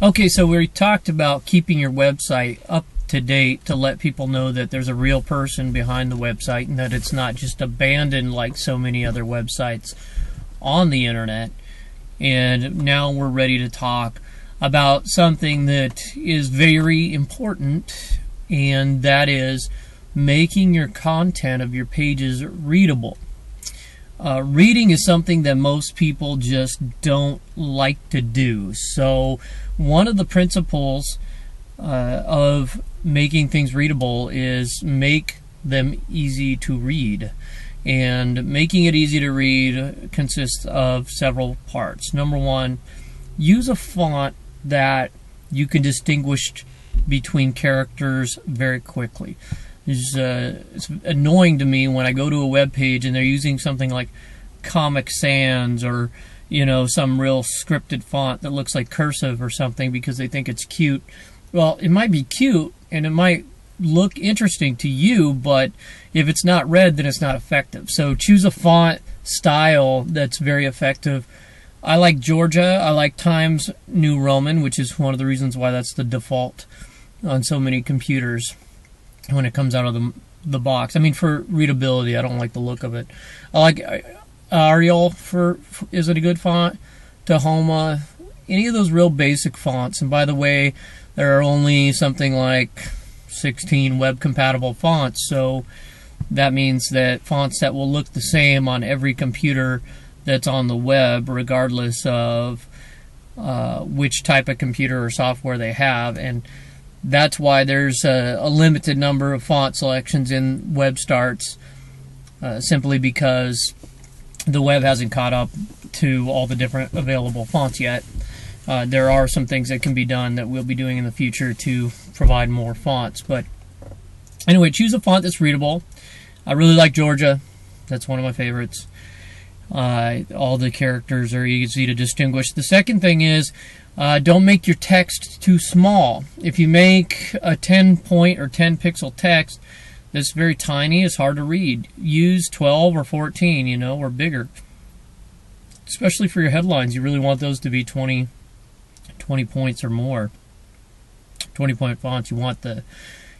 Okay, so we talked about keeping your website up to date to let people know that there's a real person behind the website and that it's not just abandoned like so many other websites on the internet. And now we're ready to talk about something that is very important, and that is making your content of your pages readable. Reading is something that most people just don't like to do. So one of the principles of making things readable is make them easy to read. And making it easy to read consists of several parts. Number one, use a font that you can distinguish between characters very quickly. It's annoying to me when I go to a web page and they're using something like Comic Sans or some real scripted font that looks like cursive or something because they think it's cute. Well, it might be cute and it might look interesting to you, but if it's not read, then it's not effective. So choose a font style that's very effective. I like Georgia. I like Times New Roman, which is one of the reasons why that's the default on so many computers when it comes out of the box. I mean, for readability, I don't like the look of it. I like Arial is it a good font? Tahoma, any of those real basic fonts. And by the way, there are only something like 16 web-compatible fonts, so that means that fonts that will look the same on every computer that's on the web, regardless of which type of computer or software they have. And that's why there's a limited number of font selections in WebStarts, simply because the web hasn't caught up to all the different available fonts yet. There are some things that can be done that we'll be doing in the future to provide more fonts. But anyway, choose a font that's readable. I really like Georgia. That's one of my favorites. All the characters are easy to distinguish. The second thing is, don't make your text too small. If you make a 10-point or 10-pixel text that's very tiny, it's hard to read. Use 12 or 14, or bigger. Especially for your headlines, you really want those to be 20 points or more. 20-point fonts, you want the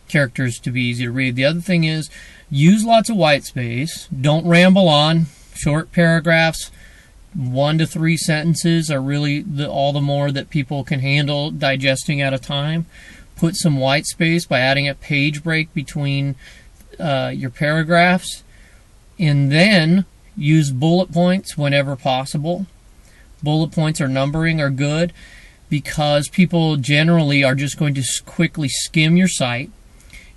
characters to be easy to read. The other thing is, use lots of white space. Don't ramble on. Short paragraphs, 1 to 3 sentences are really all the more that people can handle digesting at a time. Put some white space by adding a page break between your paragraphs, and then use bullet points whenever possible. Bullet points or numbering are good because people generally are just going to quickly skim your site,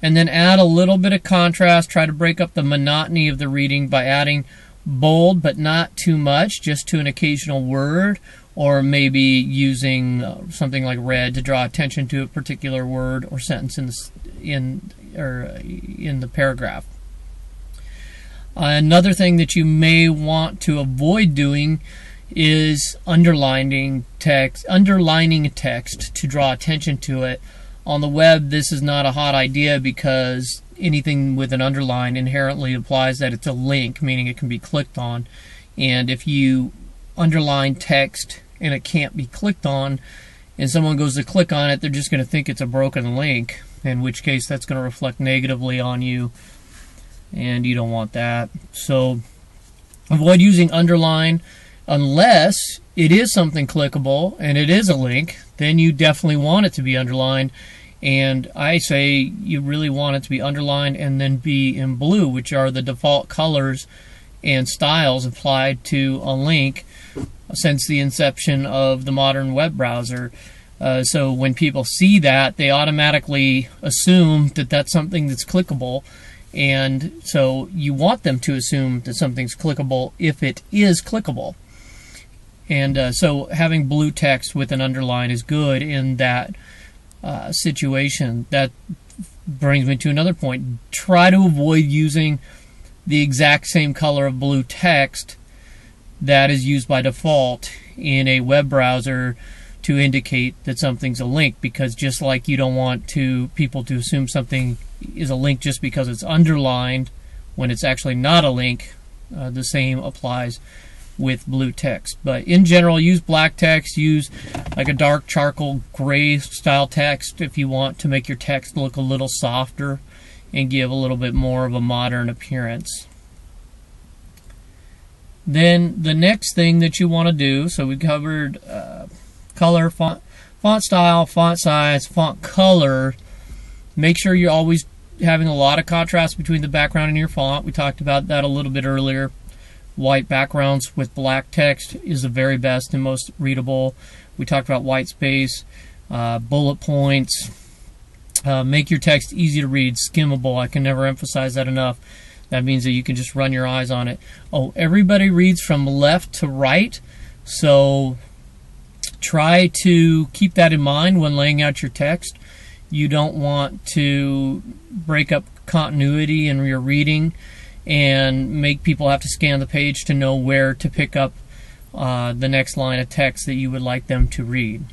and then add a little bit of contrast. Try to break up the monotony of the reading by adding bold, but not too much, just to an occasional word, or maybe using something like red to draw attention to a particular word or sentence in the paragraph. Another thing that you may want to avoid doing is underlining text to draw attention to it. On the web, this is not a hot idea because anything with an underline inherently implies that it's a link, meaning it can be clicked on. And if you underline text and it can't be clicked on, and someone goes to click on it, they're just going to think it's a broken link, in which case that's going to reflect negatively on you, and you don't want that. So avoid using underline unless it is something clickable and it is a link. Then you definitely want it to be underlined. And I say you really want it to be underlined and then be in blue, which are the default colors and styles applied to a link since the inception of the modern web browser. So when people see that, they automatically assume that that's something that's clickable. And so you want them to assume that something's clickable if it is clickable. And so having blue text with an underline is good in that situation. That brings me to another point. Try to avoid using the exact same color of blue text that is used by default in a web browser to indicate that something's a link, because just like you don't want people to assume something is a link just because it's underlined when it's actually not a link, the same applies with blue text. But in general, use black text, use like a dark charcoal gray style text if you want to make your text look a little softer and give a little bit more of a modern appearance. Then the next thing that you want to do, so we covered color, font style, font size, font color. Make sure you're always having a lot of contrast between the background and your font. We talked about that a little bit earlier. White backgrounds with black text is the very best and most readable. We talked about white space, bullet points. Make your text easy to read, skimmable. I can never emphasize that enough. That means that you can just run your eyes on it. Oh, everybody reads from left to right, so try to keep that in mind when laying out your text. You don't want to break up continuity in your reading and make people have to scan the page to know where to pick up the next line of text that you would like them to read.